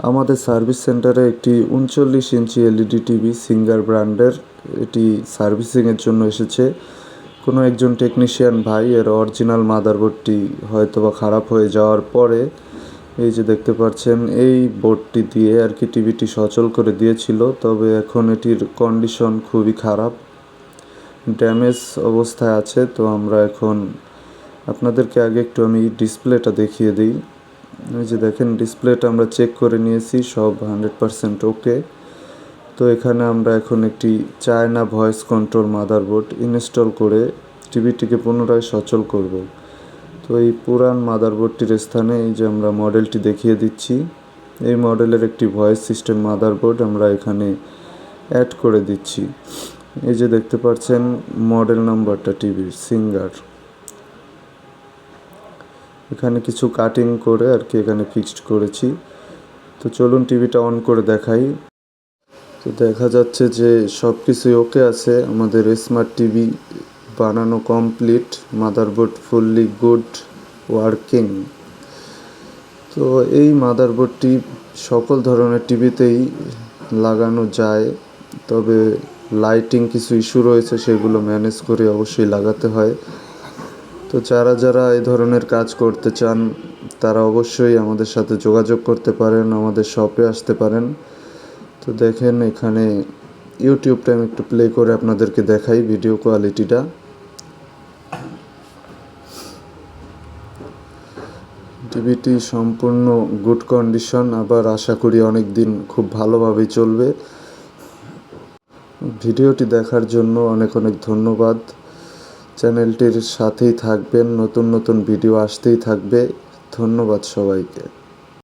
আমাদের সার্ভিস সেন্টারে একটি ৩৯ ইঞ্চি এলইডি টিভি সিঙ্গার ব্র্যান্ডের এটি সার্ভিসিংয়ের জন্য এসেছে। কোনো একজন টেকনিশিয়ান ভাই এর অরিজিনাল মাদারবোর্ডটি হয়তোবা খারাপ হয়ে যাওয়ার পরে এই যে দেখতে পাচ্ছেন এই বোর্ডটি দিয়ে আর কি টিভিটি সচল করে দিয়েছিল, তবে এখন এটির কন্ডিশন খুবই খারাপ, ড্যামেজ অবস্থায় আছে। তো আমরা এখন আপনাদেরকে আগে একটু আমি ডিসপ্লেটা দেখিয়ে দিই। এই যে দেখেন ডিসপ্লেটা আমরা চেক করে নিয়েছি, সব 100% ওকে। তো এখানে আমরা এখন একটি China voice control motherboard install করে টিভিটিকে পুনরায় সচল করব। তো এই পুরান মাদারবোর্ডটির স্থানে এই যে আমরা মডেলটি দেখিয়ে দিচ্ছি, এই মডেলের একটি ভয়েস সিস্টেম মাদারবোর্ড আমরা এখানে অ্যাড করে দিচ্ছি। এই যে দেখতে পাচ্ছেন মডেল নাম্বারটা টিভির সিঙ্গার, এখানে কিছু কাটিং করে আর কি এখানে ফিক্সড করেছি। তো চলুন টিভিটা অন করে দেখাই। তো দেখা যাচ্ছে যে সব কিছুই ওকে আছে, আমাদের স্মার্ট টিভি বানানো complete, motherboard fully good working. তো এই মাদারবোর্ডটি সকল ধরনের টিভিতেই লাগানো যায়, তবে লাইটিং কিছু ইস্যু রয়েছে, সেগুলো ম্যানেজ করে অবশ্যই লাগাতে হয়। তো যারা এই ধরনের কাজ করতে চান তারা অবশ্যই আমাদের সাথে যোগাযোগ করতে পারেন, আমাদের শপে আসতে পারেন। তো দেখেন এখানে ইউটিউবটা আমি একটু প্লে করে আপনাদেরকে দেখাই ভিডিও কোয়ালিটিটা। টিভিটি সম্পূর্ণ গুড কন্ডিশন, আবার আশা করি অনেক দিন খুব ভালোভাবেই চলবে। ভিডিওটি দেখার জন্য অনেক ধন্যবাদ। চ্যানেলটির সাথেই থাকবেন, নতুন ভিডিও আসতেই থাকবে। ধন্যবাদ সবাইকে।